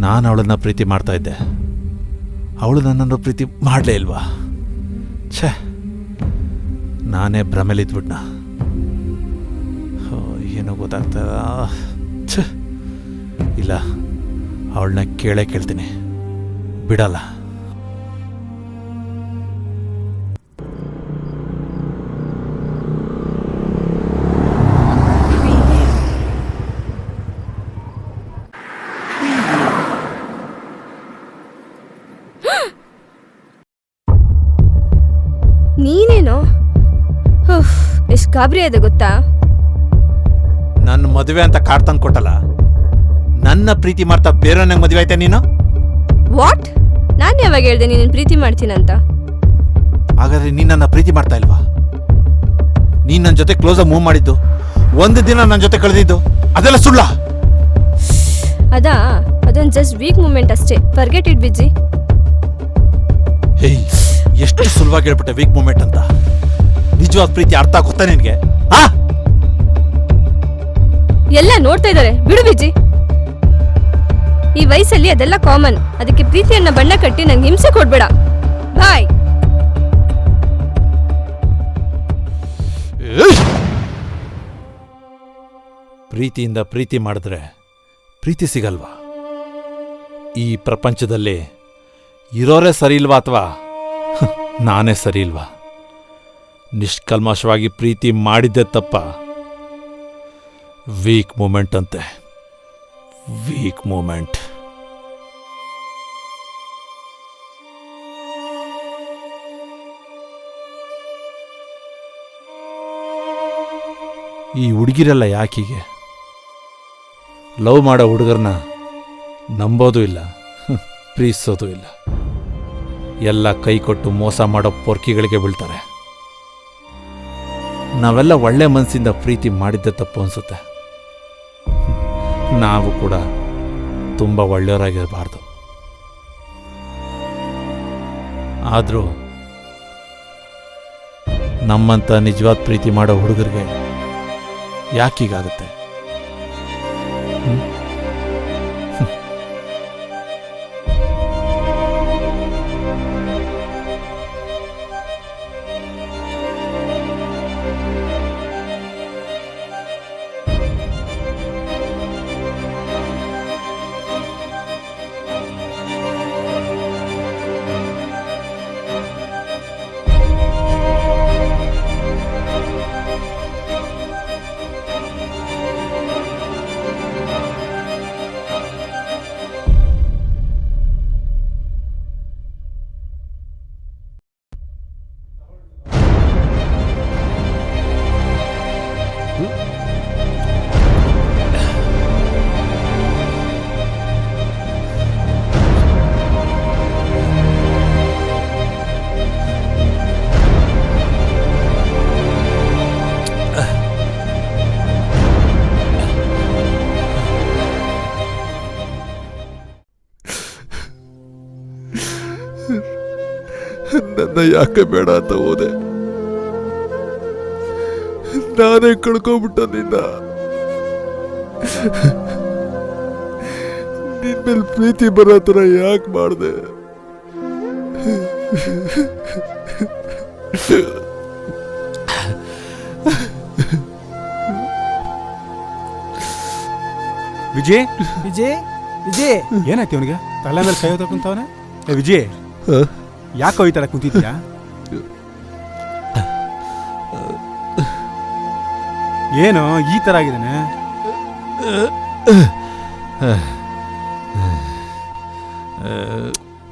ನಾನು ಅವಳನ್ನು ಪ್ರೀತಿ ಮಾಡ್ತಾ ಇದ್ದೆ, ಅವಳು ನನ್ನನ್ನು ಪ್ರೀತಿ ಮಾಡಲೇ ಇಲ್ವಾ? ಛೇ, ನಾನೇ ಭ್ರಮೆಲಿದ್ಬಿಟ್ನ. ಏನೋ ಗೊತ್ತಾಗ್ತದ. ಛೇ, ಇಲ್ಲ, ಅವಳನ್ನ ಕೇಳ್ತೀನಿ, ಬಿಡಲ್ಲ. ನೀನೇನೋ ಎಷ್ಟು ಗಾಬರಿ ಇದೆ ಗೊತ್ತಾ? ನನ್ನ ಮದುವೆ ಅಂತ ಕಾರ್ಡ್ ತಂದು ಕೊಟ್ಟಲ್ಲ, ನನ್ನ ಪ್ರೀತಿ ಮಾಡ್ತಾ ಬೇರೆಯವ್ರನ್ನ ಮದುವೆ ಆಯ್ತಾ ನೀನು? ವಾಟ್? ನಾನು ಯಾವಾಗ ಹೇಳ್ದೆ ನೀನು ಪ್ರೀತಿ ಮಾಡ್ತೀನಂತ? ಹಾಗಾದ್ರೆ ನೀನು ನನ್ನ ಪ್ರೀತಿ ಮಾಡ್ತಾ ಇಲ್ವಾ? ನೀನು ನನ್ನ ಜೊತೆ ಕ್ಲೋಸ್ ಆಗಿ ಮೂವ್ ಮಾಡಿದ್ದು, ಒಂದು ದಿನ ನನ್ನ ಜೊತೆ ಕಳೆದಿದ್ದು, ಅದೆಲ್ಲ ಸುಳ್ಳ? ಅದೊಂದು ಜಸ್ಟ್ ವೀಕ್ ಮೂಮೆಂಟ್ ಅಷ್ಟೇ, ಫರ್ಗೆಟ್ ಇಟ್ ಬಿಜ್ಜಿ. ಹೇಯ್, ಎಷ್ಟು ಸುಲಭವಾಗಿ ಹೇಳ್ಬಿಟ್ಟೆ ವೀಕ್ ಮೂಮೆಂಟ್ ಅಂತ. ನಿಜವಾದ ಪ್ರೀತಿ ಅರ್ಥ ಗೊತ್ತಾ ನಿನ್ಗೆ? ಎಲ್ಲ ನೋಡ್ತಾ ಇದ್ದಾರೆ, ಬಿಡು ಬಿಜ್ಜಿ. ಈ ವಯಸ್ಸಲ್ಲಿ ಅದೆಲ್ಲ ಕಾಮನ್. ಅದಕ್ಕೆ ಪ್ರೀತಿಯನ್ನ ಬಣ್ಣ ಕಟ್ಟಿ ನಂಗೆ ಹಿಂಸೆ ಕೊಡ್ಬೇಡ. ಬಾಯ್. ಪ್ರೀತಿಯಿಂದ ಪ್ರೀತಿ ಮಾಡಿದ್ರೆ ಪ್ರೀತಿ ಸಿಗಲ್ವಾ? ಈ ಪ್ರಪಂಚದಲ್ಲಿ ಇರೋರೇ ಸರಿ ಇಲ್ವಾ, ಅಥವಾ ನಾನೇ ಸರಿ ಇಲ್ವಾ? ನಿಷ್ಕಲ್ಮಶವಾಗಿ ಪ್ರೀತಿ ಮಾಡಿದ್ದೆ ತಪ್ಪ? ವೀಕ್ ಮೂಮೆಂಟ್ ಅಂತೆ, ವೀಕ್ ಮೂಮೆಂಟ್. ಈ ಹುಡುಗಿರೆಲ್ಲ ಯಾಕೀಗೆ? ಲವ್ ಮಾಡೋ ಹುಡುಗರನ್ನ ನಂಬೋದು ಇಲ್ಲ, ಪ್ರೀತಿಸೋದು ಇಲ್ಲ. ಎಲ್ಲ ಕೈ ಕೊಟ್ಟು ಮೋಸ ಮಾಡೋ ಪೊರ್ಕಿಗಳಿಗೆ ಬೀಳ್ತಾರೆ. ನಾವೆಲ್ಲ ಒಳ್ಳೆ ಮನಸ್ಸಿಂದ ಪ್ರೀತಿ ಮಾಡಿದ್ದೆ ತಪ್ಪು ಅನ್ಸುತ್ತೆ. ನಾವು ಕೂಡ ತುಂಬ ಒಳ್ಳೆಯವರಾಗಿರಬಾರ್ದು. ಆದರೂ ನಮ್ಮಂಥ ನಿಜವಾದ ಪ್ರೀತಿ ಮಾಡೋ ಹುಡುಗರಿಗೆ ಯಾಕೀಗಾಗುತ್ತೆ? ನನ್ನ ಯಾಕೆ ಬೇಡ ಅಂತ ಹೋದೆ? ನಾನೇ ಕಳ್ಕೊಂಬಿಟ್ಟ ನಿನ್ನ ಮೇಲೆ ಪ್ರೀತಿ ಬರೋ ಥರ ಯಾಕೆ ಮಾಡಿದೆ? ವಿಜಯ್ ವಿಜಯ್ ವಿಜಯ್ ಏನಾಯ್ತು ಅವನಿಗೆ? ತಲೆ ಮೇಲೆ ಕೈ ಹೊತ್ತ ಕುಂತವನೆ. ವಿಜಯ್, ಯಾಕೆ ಈ ತರ ಕುಂತಿದ್ಯಾ? ಏನು ಈ ತರ ಆಗಿದ್ದಾನೆ?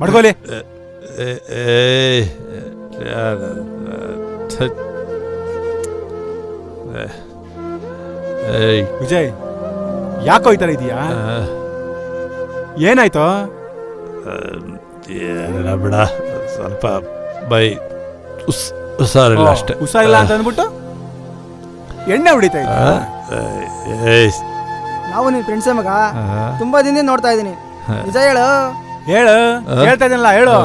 ಮಡ್ಗೋಲಿ. ವಿಜಯ್, ಯಾಕೋ ಈ ತರ ಇದೆಯಾ? ಏನಾಯ್ತು? ಏನಿಲ್ಲ ಬಿಡ, ಸ್ವಲ್ಪ ಬೈ ಹುಷಾರಿಲ್ಲ ಅಷ್ಟೇ. ಹುಷಾರಿಲ್ಲ ಅಂತ ಅಂದ್ಬಿಟ್ಟು ಎಣ್ಣೆ ಹೊಡಿತಾ ಇದ್ದ? ನಾವು ನಿನ್ ಫ್ರೆಂಡ್ಸೇ ಮಗ, ತುಂಬಾ ದಿನ ನೋಡ್ತಾ ಇದ್ದೀನಿ. ನಿಜ ಹೇಳು. ಹೇಳು, ಹೇಳ್ತಾ ಇದ್ದೀನಲ್ಲ, ಹೇಳು.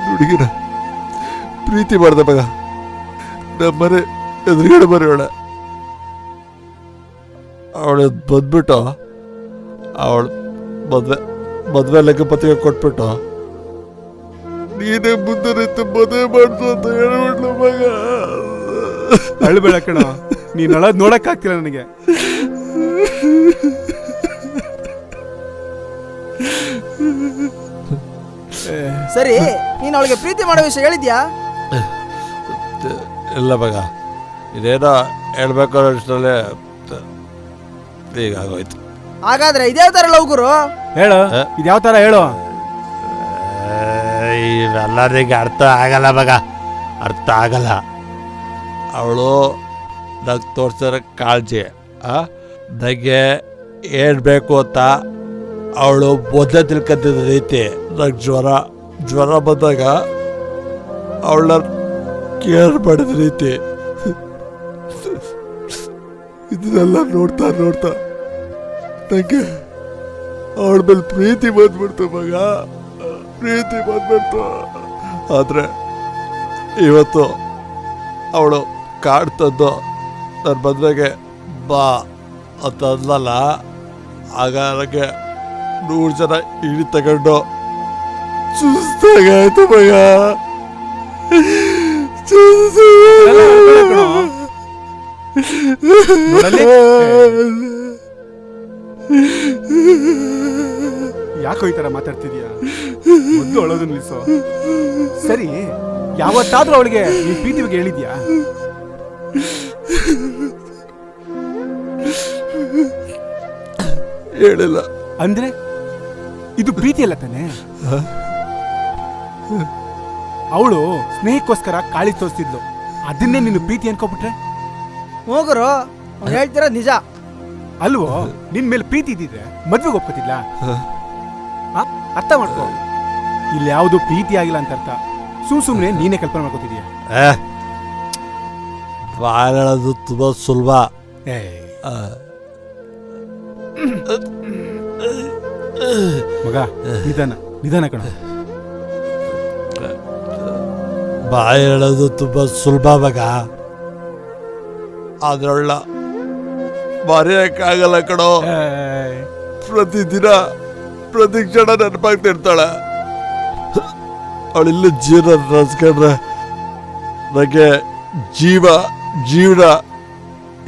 ಹುಡುಗಿನ ಪ್ರೀತಿ ಮಾಡ್ದ ಮಗ, ನಮ್ಮನೆ ಎದುರುಗಡೆ ಬರೋಳ ಅವಳು ಬಂದ್ಬಿಟ್ಟು ಅವಳು ಮದುವೆ ಲೆಕ್ಕಪತ್ರಿಕೆ ಕೊಟ್ಬಿಟ್ಟು ನೀನೇ ಮುಂದೆ ನಿಂತು ಮದುವೆ ಮಾಡ್ತು ಅಂತ ಹೇಳ್ಬಿಟ್ಲು ಮಗ. ಅಳ್ಬೇಡ ಕಣ, ನೀನ್ ಅಳೋದ್ ನೋಡಕ್ ಆಗ್ತಿಲ್ಲ ನನಗೆ. ಸರಿ, ನೀನು ಅವಳಿಗೆ ಪ್ರೀತಿ ಮಾಡೋ ವಿಷಯ ಹೇಳಿದ್ಯಾ? ಇಲ್ಲ ಮಗ, ಇದೇನೋ ಹೇಳ್ಬೇಕು ಅಷ್ಟರಲ್ಲೇ ಹೀಗಾಗೋಯ್ತು. ಹಾಗಾದ್ರೆ ಇದೇ ತರ ಲವ್ ಗುರು. ಹೇಳು, ಇದ್ಯಾವ ತರ ಹೇಳು. ಇವೆಲ್ಲ ನಿಂಗೆ ಅರ್ಥ ಆಗಲ್ಲ ಮಗ, ಅರ್ಥ ಆಗಲ್ಲ. ಅವಳು ನಂಗೆ ತೋರಿಸಿರೋ ಕಾಳಜಿ, ನನಗೆ ಏನು ಬೇಕು ಅಂತ ಅವಳು ಮೊದಲೇ ತಿಳ್ಕೊಂತಿದ್ದ ರೀತಿ. ನಂಗೆ ಜ್ವರ ಬಂದಾಗ ಅವಳ ಕೇರ್ ಮಾಡಿದ ರೀತಿ, ಇದನ್ನೆಲ್ಲ ನೋಡ್ತಾ ನನಗೆ ಅವಳ ಮೇಲೆ ಪ್ರೀತಿ ಬಂದ್ಬಿಡ್ತು ಮಗ, ಪ್ರೀತಿ ಬಂದ್ಬಿಡ್ತು. ಆದರೆ ಇವತ್ತು ಅವಳು ಕಾರ್ಡ್ ತಂದು ನನ್ನ ಮದುವೆಗೆ ಬಾ ಅಂತ ಅಂದಲ್ಲ, ಆಗ ನನಗೆ 100 ಜನ ಇಳಿ ತಗೊಂಡು ಸುಸ್ತಾಗಾಯ್ತು ಮಗ. ಯಾಕೋ ಈ ತರ ಮಾತಾಡ್ತಿದ್ಯಾ? ಮೊದ್ಲು ಅಳೋದು ನಿಲ್ಲಿಸೋ. ಸರಿ, ಯಾವತ್ತಾದ್ರೂ ಅವಳಿಗೆ ನೀನ್ ಪ್ರೀತಿ ಬಗ್ಗೆ ಹೇಳಿದ್ಯಾ? ಹೇಳಿಲ್ಲ. ಅಂದ್ರೆ ಇದು ಪ್ರೀತಿ ಅಲ್ಲ ತಾನೆ? ಅವಳು ಸ್ನೇಹಕ್ಕೋಸ್ಕರ ಕಾಳಿ ತೋರಿಸ್ತಿದ್ಲು, ಅದನ್ನೇ ನೀನು ಪ್ರೀತಿ ಅನ್ಕೋಬಿಟ್ರೆ? ಹೋಗುರು, ಅವ್ನು ಹೇಳ್ತಿರೋದು ನಿಜ ಅಲ್ವೋ? ನಿನ್ ಮೇಲೆ ಪ್ರೀತಿ ಇದ್ದಿದ್ರೆ ಮದ್ವೆಗೆ ಒಪ್ಕೋತಿದ್ಲ? ಅರ್ಥ ಮಾಡ್ಕೋ, ಇಲ್ಲಿ ಯಾವುದು ಪ್ರೀತಿ ಆಗಿಲ್ಲ ಅಂತ ಅರ್ಥ. ಸುಮ್ನೆ ನೀನೇ ಕಲ್ಪನೆ ಮಾಡ್ಕೋತಿದ್ಯಾ? ಬಾಳೋದು ತುಂಬಾ ಸುಲಭ. ಮಗ, ನಿಧಾನ ಕಣ. ಬಾಯಿ ಹೇಳೋದು ತುಂಬಾ ಸುಲಭ ಮಗ, ಅದ್ರೊಳ್ಳ ಮರೆಯಕ್ಕಾಗಲ್ಲ ಕಣೋ. ಪ್ರತಿದಿನ ಪ್ರತಿ ಕ್ಷಣ ನೆನಪಾಗ್ತಿರ್ತಾಳೆ. ಅವಳಿಲ್ಲ ಜೀವನ ರಸ್ಕೊಂಡ್ರೆ ನನಗೆ ಜೀವನ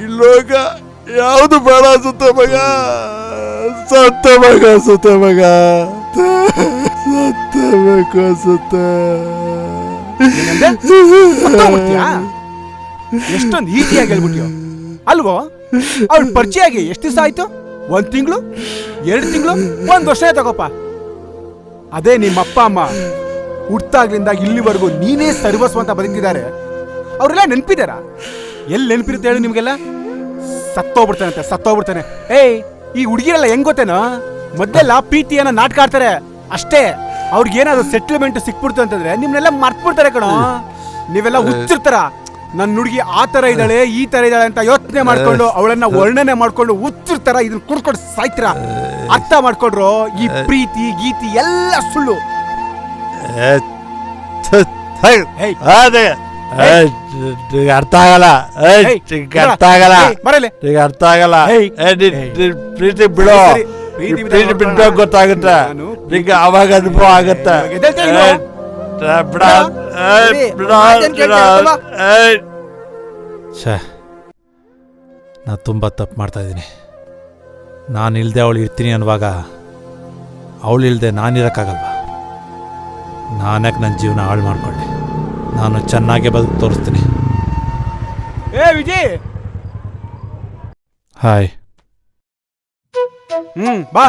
ಇಲ್ಲೋಗ ಯಾವುದು ಬೇಡ ಅನ್ಸುತ್ತೆ ಮಗ. ಸತ್ತಬೇಕು ಅನ್ಸುತ್ತೆ. ಎಷ್ಟೊಂದು ಈಸಿಯಾಗಿ ಹೇಳ್ಬಿಟ್ಯೋ ಅಲ್ವೋ? ಅವ್ಳ ಪರಿಚಯ ಆಗಿ ಎಷ್ಟು ದಿವಸ ಆಯ್ತು? 1 ತಿಂಗಳು, 2 ತಿಂಗಳು, 1 ವರ್ಷ ತಗೋಪ. ಅದೇ ನಿಮ್ಮ ಅಪ್ಪ ಅಮ್ಮ ಹುಟ್ಟಾಗ್ಲಿಂದ ಇಲ್ಲಿವರೆಗೂ ನೀನೇ ಸರ್ವಸ್ವ ಅಂತ ಬದುಕಿದ್ದಾರೆ. ಅವರೆಲ್ಲ ನೆನ್ಪಿದಾರ? ಎಲ್ಲಿ ನೆನ್ಪಿರುತ್ತೆ ಹೇಳು ನಿಮ್ಗೆಲ್ಲ? ಸತ್ತೋಗ್ಬಿಡ್ತಾನೆ. ಏಯ್, ಈ ಹುಡುಗಿರೆಲ್ಲ ಹೆಂಗ್ ಗೊತ್ತೇನೋ, ಮೊದಲೆಲ್ಲ ಪ್ರೀತಿಯನ್ನ ನಾಟಕ ಆಡ್ತಾರೆ ಅಷ್ಟೇ. ಅವ್ರಿಗೇನಾದ್ರು ಸೆಟ್ಲ್ಮೆಂಟ್ ಸಿಕ್ಬಿಡ್ತು ಅಂತಂದ್ರೆ ನಿಮ್ನೆಲ್ಲ ಮರ್ತ್ಬಿಡ್ತಾರೆ ಕಣೋ. ನೀವೆಲ್ಲ ಹುಚ್ಚಿರ್ತಾರ. ನನ್ನ ಹುಡುಗಿ ಆ ತರ ಇದ್ದಾಳೆ, ಈ ತರ ಇದ್ದಾಳೆ ಅಂತ ಯೋಚನೆ ಮಾಡ್ಕೊಂಡು ಅವಳನ್ನ ವರ್ಣನೆ ಮಾಡ್ಕೊಂಡು ಹುಚ್ಚಿರ್ತಾರ. ಇದನ್ನ ಕುಡ್ಕೊಂಡು ಸಾಯ್ತೀರ. ಅರ್ಥ ಮಾಡ್ಕೊಂಡ್ರು, ಈ ಪ್ರೀತಿ ಗೀತಿ ಎಲ್ಲ ಸುಳ್ಳು. ಅರ್ಥ ಆಗಲ್ಲ, ಪ್ರೀತಿ ಬಿಡೋ, ಪ್ರೀತಿ ಬಿಡ್ಬೇಕು ಗೊತ್ತಾಗುತ್ತೆ ನಿಂಗೆ, ಅವಾಗ ಅನುಭವ ಆಗುತ್ತೆ. ನಾ ತುಂಬ ತಪ್ಪು ಮಾಡ್ತಾ ಇದ್ದೀನಿ. ನಾನು ಇಲ್ದೆ ಅವಳು ಇರ್ತೀನಿ ಅನ್ನುವಾಗ ಅವಳು ಇಲ್ದೆ ನಾನಿರೋಕ್ಕಾಗಲ್ವಾ? ನಾನ್ಯಾಕೆ ನನ್ನ ಜೀವನ ಹಾಳು ಮಾಡ್ಕೊಳ್ಳಿ? ನಾನು ಚೆನ್ನಾಗೇ ಬದುಕು ತೋರಿಸ್ತೀನಿ. ವಿಜಯ್, ಹಾಯ್. ಬಾ.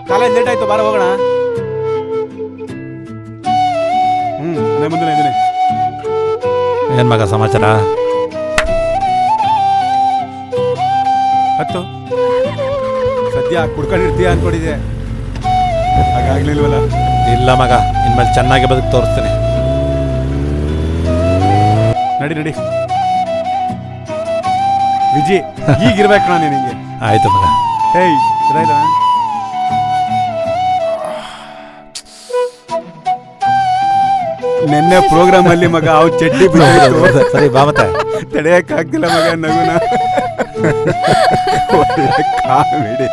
ಕಾಲೇಜ್ ಲೇಟ್ ಆಯ್ತು, ಬಾರ ಹೋಗೋಣ. ಮುಂದೆ ಏನ್ ಮಗ ಸಮಾಚಾರ? ಹತ್ತು ಸದ್ಯ ಕುಡ್ಕೊಂಡಿರ್ತೀಯ ಅನ್ಕೊಂಡಿದ್ದೆ, ಹಾಗಾಗ್ಲಿಲ್ವಲ್ಲ? ಇಲ್ಲ ಮಗ, ಇನ್ಮೇಲೆ ಚೆನ್ನಾಗಿ ಬದುಕು ತೋರಿಸ್ತೀನಿ. ನಡಿ. ವಿಜಿ, ಈಗಿರ್ಬೇಕು ನಾನು ನಿನಗೆ. ಆಯ್ತು ಮಗ. ನೆನ್ನೆ ಪ್ರೋಗ್ರಾಮ್ ಅಲ್ಲಿ ಮಗ ಅವ್ ಚಡ್ಡಿ ಬಿದ್ದು ಸರಿ ಬಾ ಮತ್ತೆ. ತಡೆಯಕ್ಕಾಗ್ತಿಲ್ಲ ಮಗ ನಗುನ. ಕಾಮಿಡಿ.